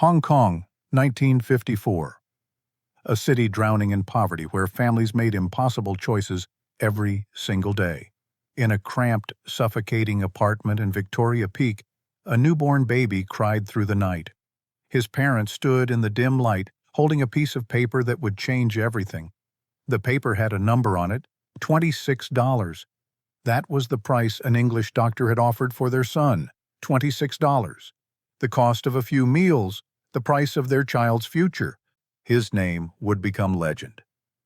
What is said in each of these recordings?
Hong Kong, 1954. A city drowning in poverty where families made impossible choices every single day. In a cramped, suffocating apartment in Victoria Peak, a newborn baby cried through the night. His parents stood in the dim light, holding a piece of paper that would change everything. The paper had a number on it, $26. That was the price an English doctor had offered for their son, $26. The cost of a few meals, the price of their child's future. His name would become legend,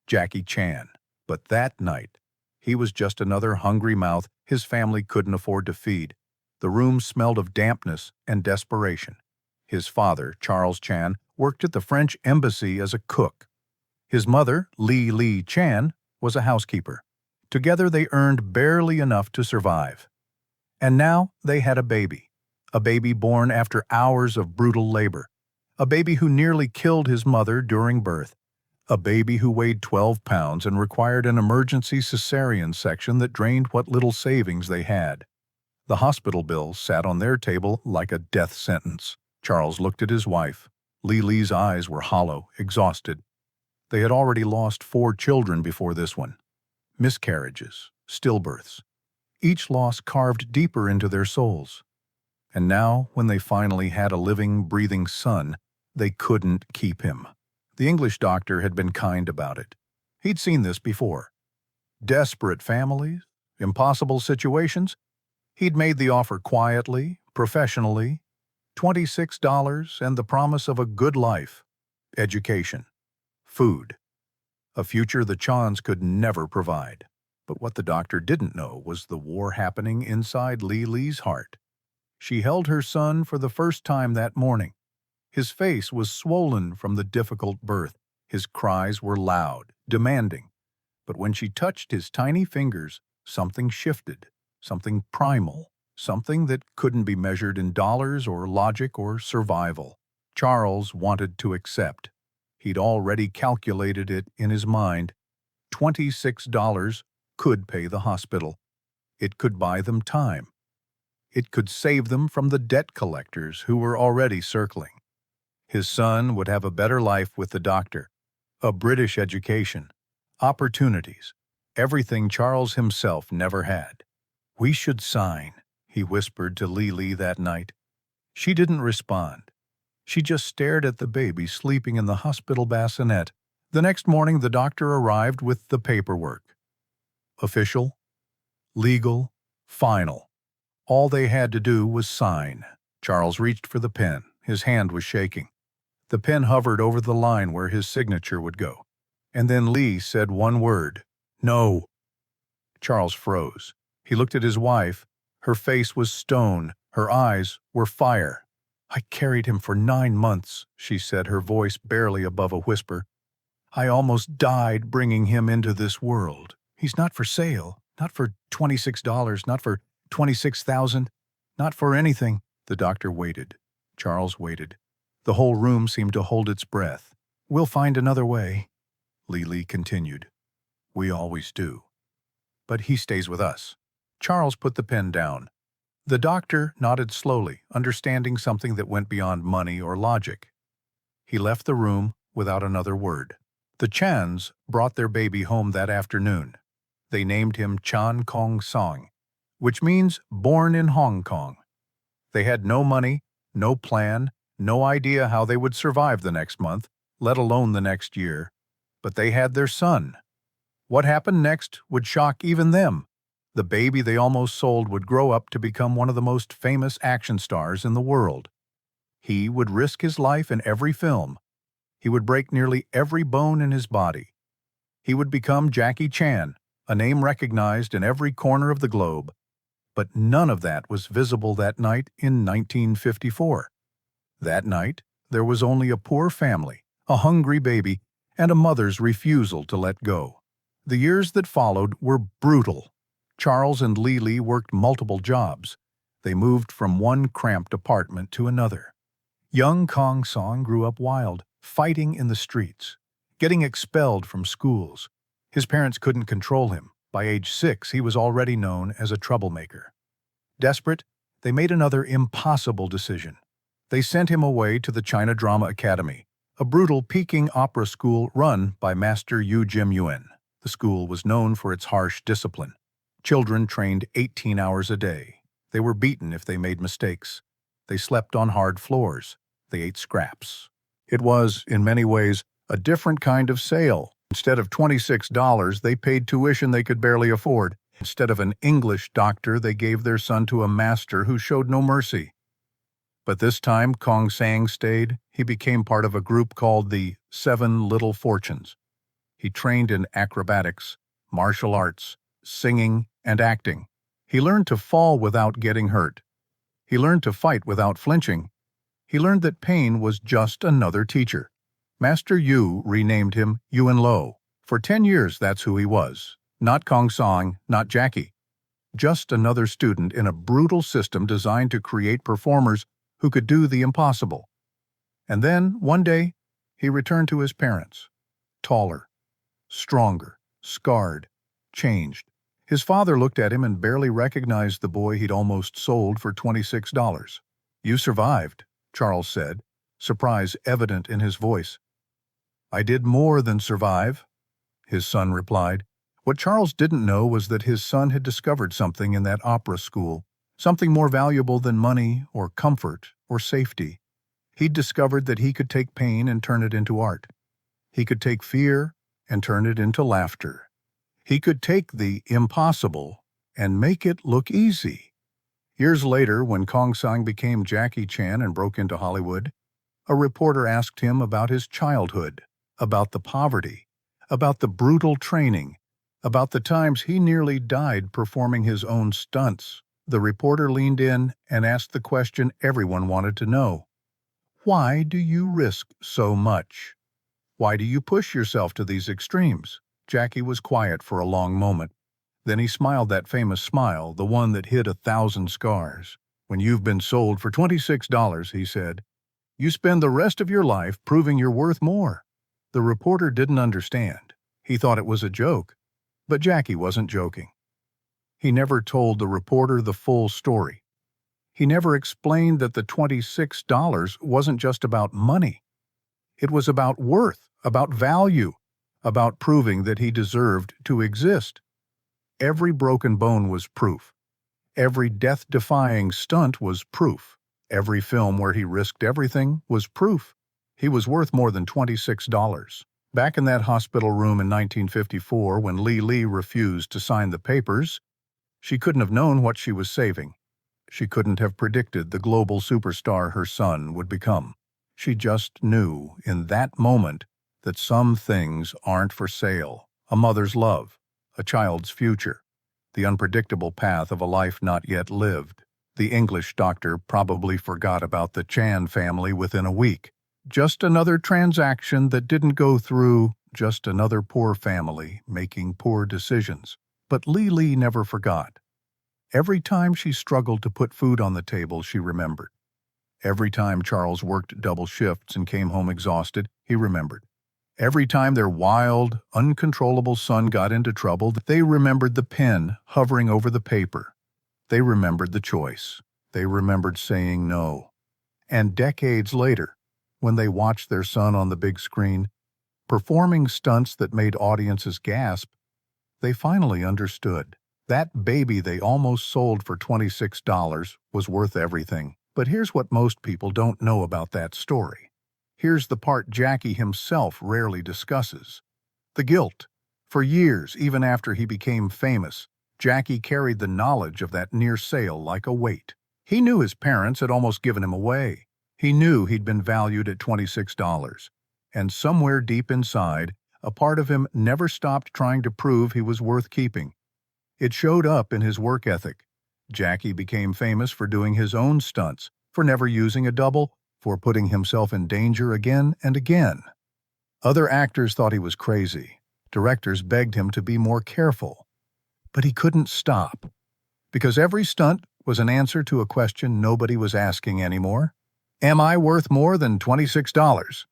Jackie Chan. But that night, he was just another hungry mouth his family couldn't afford to feed. The room smelled of dampness and desperation. His father, Charles Chan, worked at the French embassy as a cook. His mother, Li Chan, was a housekeeper. Together they earned barely enough to survive. And now they had a baby born after hours of brutal labor, a baby who nearly killed his mother during birth, a baby who weighed 12 pounds and required an emergency cesarean section that drained what little savings they had. The hospital bills sat on their table like a death sentence. Charles looked at his wife. Li's eyes were hollow, exhausted. They had already lost 4 children before this one. Miscarriages, stillbirths. Each loss carved deeper into their souls. And now, when they finally had a living, breathing son, they couldn't keep him. The English doctor had been kind about it. He'd seen this before. Desperate families, impossible situations. He'd made the offer quietly, professionally. $26 and the promise of a good life, education, food, a future the Chans could never provide. But what the doctor didn't know was the war happening inside Li's heart. She held her son for the first time that morning. His face was swollen from the difficult birth. His cries were loud, demanding. But when she touched his tiny fingers, something shifted, something primal, something that couldn't be measured in dollars or logic or survival. Charles wanted to accept. He'd already calculated it in his mind. $26 could pay the hospital. It could buy them time. It could save them from the debt collectors who were already circling. His son would have a better life with the doctor, a British education, opportunities, everything Charles himself never had. "We should sign," he whispered to Li that night. She didn't respond. She just stared at the baby sleeping in the hospital bassinet. The next morning the doctor arrived with the paperwork. Official, legal, final. All they had to do was sign. Charles reached for the pen. His hand was shaking. The pen hovered over the line where his signature would go. And then Li said one word, "No." Charles froze. He looked at his wife. Her face was stone. Her eyes were fire. "I carried him for 9 months," she said, her voice barely above a whisper. "I almost died bringing him into this world. He's not for sale, not for $26, not for 26,000, not for anything." The doctor waited. Charles waited. The whole room seemed to hold its breath. "We'll find another way," Li continued. "We always do. But he stays with us." Charles put the pen down. The doctor nodded slowly, understanding something that went beyond money or logic. He left the room without another word. The Chans brought their baby home that afternoon. They named him Chan Kong Song, which means born in Hong Kong. They had no money, no plan, no idea how they would survive the next month, let alone the next year. But they had their son. What happened next would shock even them. The baby they almost sold would grow up to become one of the most famous action stars in the world. He would risk his life in every film. He would break nearly every bone in his body. He would become Jackie Chan, a name recognized in every corner of the globe. But none of that was visible that night in 1954. That night, there was only a poor family, a hungry baby, and a mother's refusal to let go. The years that followed were brutal. Charles and Li worked multiple jobs. They moved from one cramped apartment to another. Young Kong Song grew up wild, fighting in the streets, getting expelled from schools. His parents couldn't control him. By age 6, he was already known as a troublemaker. Desperate, they made another impossible decision. They sent him away to the China Drama Academy, a brutal Peking opera school run by Master Yu Jim Yuen. The school was known for its harsh discipline. Children trained 18 hours a day. They were beaten if they made mistakes. They slept on hard floors. They ate scraps. It was, in many ways, a different kind of sale. Instead of $26, they paid tuition they could barely afford. Instead of an English doctor, they gave their son to a master who showed no mercy. But this time, Kong Sang stayed. He became part of a group called the Seven Little Fortunes. He trained in acrobatics, martial arts, singing, and acting. He learned to fall without getting hurt. He learned to fight without flinching. He learned that pain was just another teacher. Master Yu renamed him Yuen Lo. For 10 years, that's who he was. Not Kong Sang, not Jackie. Just another student in a brutal system designed to create performers who could do the impossible. And then, one day, he returned to his parents. Taller, stronger, scarred, changed. His father looked at him and barely recognized the boy he'd almost sold for $26. "You survived," Charles said, surprise evident in his voice. "I did more than survive," his son replied. What Charles didn't know was that his son had discovered something in that opera school, something more valuable than money or comfort or safety. He'd discovered that he could take pain and turn it into art. He could take fear and turn it into laughter. He could take the impossible and make it look easy. Years later, when Kong Sang became Jackie Chan and broke into Hollywood, a reporter asked him about his childhood, about the poverty, about the brutal training, about the times he nearly died performing his own stunts. The reporter leaned in and asked the question everyone wanted to know. Why do you risk so much? Why do you push yourself to these extremes? Jackie was quiet for a long moment. Then he smiled that famous smile, the one that hid 1,000 scars. "When you've been sold for $26, he said, "you spend the rest of your life proving you're worth more." The reporter didn't understand. He thought it was a joke. But Jackie wasn't joking. He never told the reporter the full story. He never explained that the $26 wasn't just about money. It was about worth, about value, about proving that he deserved to exist. Every broken bone was proof. Every death-defying stunt was proof. Every film where he risked everything was proof. He was worth more than $26. Back in that hospital room in 1954, when Li refused to sign the papers, she couldn't have known what she was saving. She couldn't have predicted the global superstar her son would become. She just knew in that moment that some things aren't for sale. A mother's love, a child's future, the unpredictable path of a life not yet lived. The English doctor probably forgot about the Chan family within a week. Just another transaction that didn't go through, just another poor family making poor decisions. But Li never forgot. Every time she struggled to put food on the table, she remembered. Every time Charles worked double shifts and came home exhausted, he remembered. Every time their wild, uncontrollable son got into trouble, they remembered the pen hovering over the paper. They remembered the choice. They remembered saying no. And decades later, when they watched their son on the big screen, performing stunts that made audiences gasp, they finally understood. That baby they almost sold for $26 was worth everything. But here's what most people don't know about that story. Here's the part Jackie himself rarely discusses. The guilt. For years, even after he became famous, Jackie carried the knowledge of that near sale like a weight. He knew his parents had almost given him away. He knew he'd been valued at $26. And somewhere deep inside, a part of him never stopped trying to prove he was worth keeping. It showed up in his work ethic. Jackie became famous for doing his own stunts, for never using a double, for putting himself in danger again and again. Other actors thought he was crazy. Directors begged him to be more careful. But he couldn't stop. Because every stunt was an answer to a question nobody was asking anymore. Am I worth more than $26?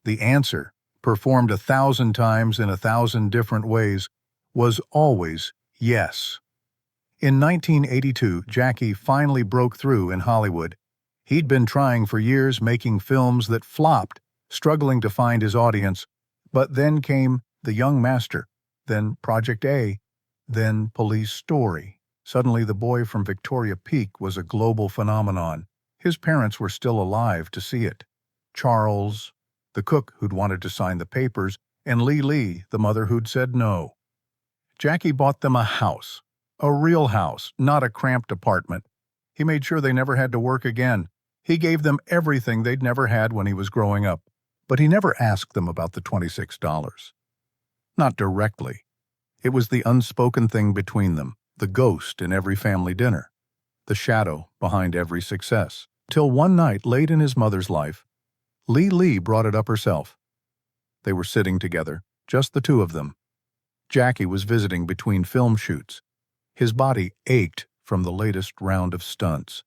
The answer, performed 1,000 times in 1,000 different ways, was always yes. In 1982, Jackie finally broke through in Hollywood. He'd been trying for years, making films that flopped, struggling to find his audience. But then came The Young Master, then Project A, then Police Story. Suddenly, the boy from Victoria Peak was a global phenomenon. His parents were still alive to see it. Charles, the cook who'd wanted to sign the papers, and Lee, the mother who'd said no. Jackie bought them a house. A real house, not a cramped apartment. He made sure they never had to work again. He gave them everything they'd never had when he was growing up. But he never asked them about the $26. Not directly. It was the unspoken thing between them, the ghost in every family dinner, the shadow behind every success. Till one night, late in his mother's life, Lee brought it up herself. They were sitting together, just the two of them. Jackie was visiting between film shoots. His body ached from the latest round of stunts.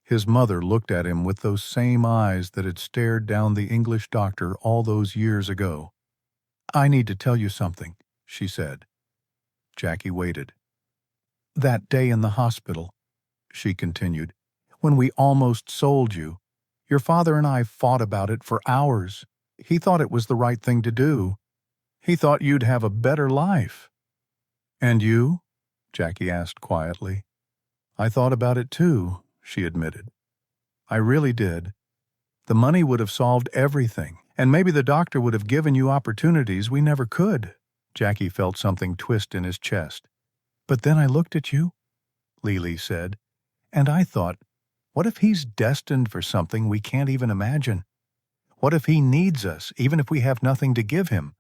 His mother looked at him with those same eyes that had stared down the English doctor all those years ago. "I need to tell you something," she said. Jackie waited. "That day in the hospital," she continued, "when we almost sold you, your father and I fought about it for hours. He thought it was the right thing to do. He thought you'd have a better life." "And you?" Jackie asked quietly. "I thought about it too," she admitted. "I really did. The money would have solved everything, and maybe the doctor would have given you opportunities we never could." Jackie felt something twist in his chest. "But then I looked at you," Lee said, "and I thought, what if he's destined for something we can't even imagine? What if he needs us, even if we have nothing to give him?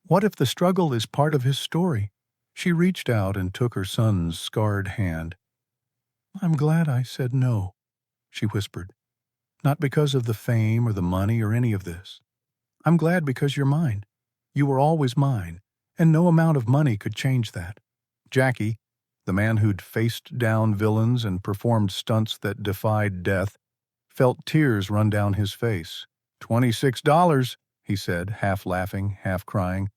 What if the struggle is part of his story?" She reached out and took her son's scarred hand. "I'm glad I said no," she whispered. "Not because of the fame or the money or any of this. I'm glad because you're mine. You were always mine, and no amount of money could change that." Jackie, the man who'd faced down villains and performed stunts that defied death, felt tears run down his face. $26, he said, half laughing, half crying.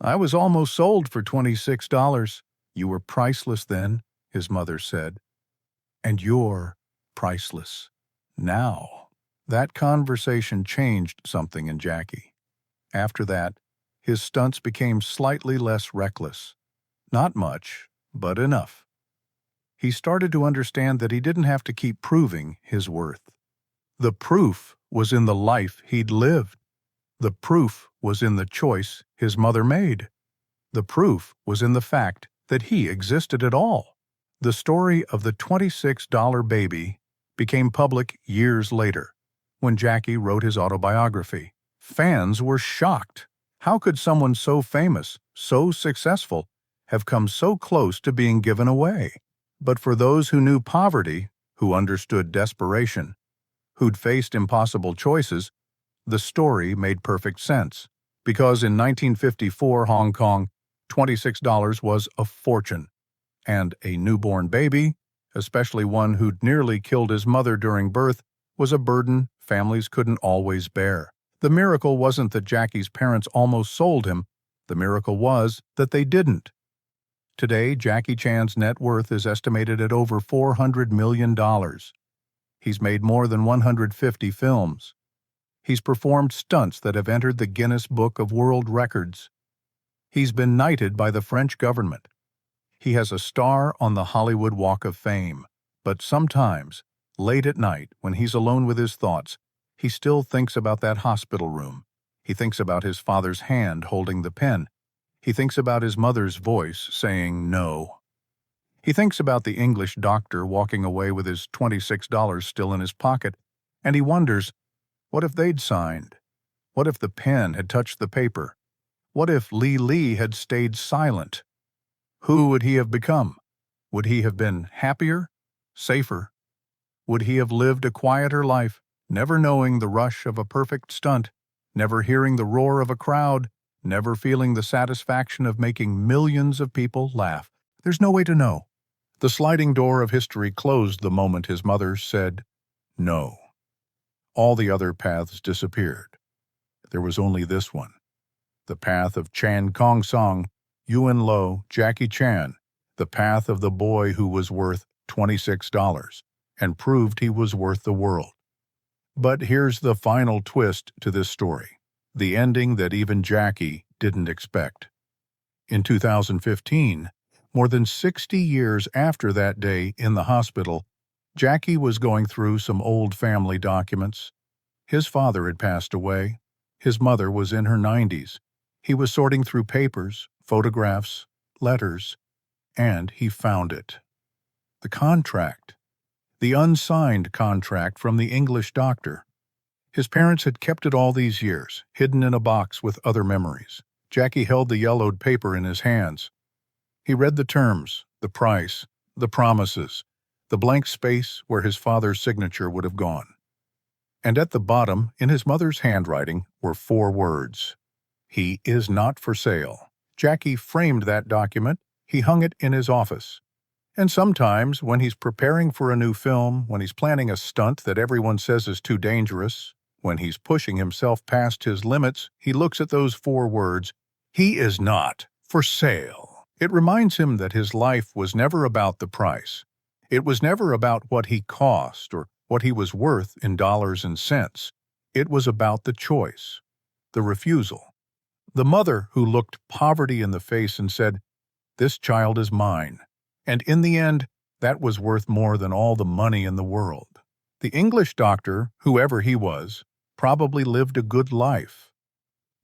"I was almost sold for $26. "You were priceless then," his mother said. "And you're priceless now." That conversation changed something in Jackie. After that, his stunts became slightly less reckless. Not much, but enough. He started to understand that he didn't have to keep proving his worth. The proof was in the life he'd lived. The proof was in the choice his mother made. The proof was in the fact that he existed at all. The story of the $26 baby became public years later, when Jackie wrote his autobiography. Fans were shocked. How could someone so famous, so successful, have come so close to being given away? But for those who knew poverty, who understood desperation, who'd faced impossible choices, the story made perfect sense. Because in 1954 Hong Kong, $26 was a fortune, and a newborn baby, especially one who'd nearly killed his mother during birth, was a burden families couldn't always bear. The miracle wasn't that Jackie's parents almost sold him. The miracle was that they didn't. Today, Jackie Chan's net worth is estimated at over $400 million. He's made more than 150 films. He's performed stunts that have entered the Guinness Book of World Records. He's been knighted by the French government. He has a star on the Hollywood Walk of Fame. But sometimes, late at night, when he's alone with his thoughts, he still thinks about that hospital room. He thinks about his father's hand holding the pen. He thinks about his mother's voice saying no. He thinks about the English doctor walking away with his $26 still in his pocket, and he wonders, what if they'd signed? What if the pen had touched the paper? What if Lee had stayed silent? Who would he have become? Would he have been happier? Safer? Would he have lived a quieter life, never knowing the rush of a perfect stunt, never hearing the roar of a crowd, never feeling the satisfaction of making millions of people laugh? There's no way to know. The sliding door of history closed the moment his mother said no. All the other paths disappeared. There was only this one. The path of Chan Kong Song, Yuen Lo, Jackie Chan, the path of the boy who was worth $26. and proved he was worth the world. But here's the final twist to this story, the ending that even Jackie didn't expect. In 2015, more than 60 years after that day in the hospital, Jackie was going through some old family documents. His father had passed away. His mother was in her 90s. He was sorting through papers, photographs, letters, and he found it. The contract. The unsigned contract from the English doctor. His parents had kept it all these years, hidden in a box with other memories. Jackie held the yellowed paper in his hands. He read the terms, the price, the promises, the blank space where his father's signature would have gone. And at the bottom, in his mother's handwriting, were 4 words. He is not for sale. Jackie framed that document. He hung it in his office. And sometimes, when he's preparing for a new film, when he's planning a stunt that everyone says is too dangerous, when he's pushing himself past his limits, he looks at those 4 words, he is not for sale. It reminds him that his life was never about the price. It was never about what he cost or what he was worth in dollars and cents. It was about the choice, the refusal. The mother who looked poverty in the face and said, "This child is mine." And in the end, that was worth more than all the money in the world. The English doctor, whoever he was, probably lived a good life.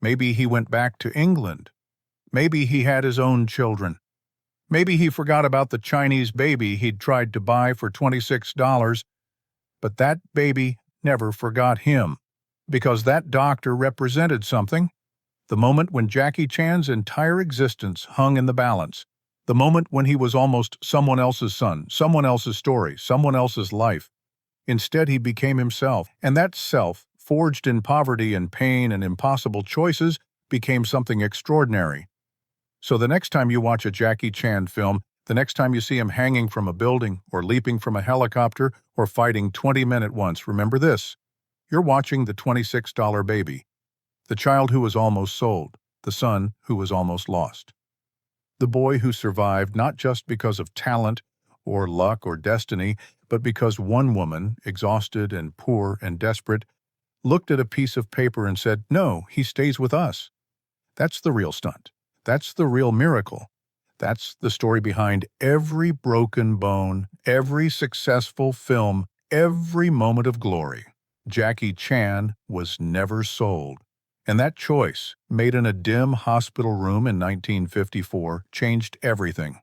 Maybe he went back to England. Maybe he had his own children. Maybe he forgot about the Chinese baby he'd tried to buy for $26, but that baby never forgot him, because that doctor represented something. The moment when Jackie Chan's entire existence hung in the balance, the moment when he was almost someone else's son, someone else's story, someone else's life. Instead, he became himself, and that self, forged in poverty and pain and impossible choices, became something extraordinary. So the next time you watch a Jackie Chan film, the next time you see him hanging from a building or leaping from a helicopter or fighting 20 men at once, remember this. You're watching the $26 baby, the child who was almost sold, the son who was almost lost. The boy who survived not just because of talent or luck or destiny, but because one woman, exhausted and poor and desperate, looked at a piece of paper and said, "No, he stays with us." That's the real stunt. That's the real miracle. That's the story behind every broken bone, every successful film, every moment of glory. Jackie Chan was never sold. And that choice, made in a dim hospital room in 1954, changed everything.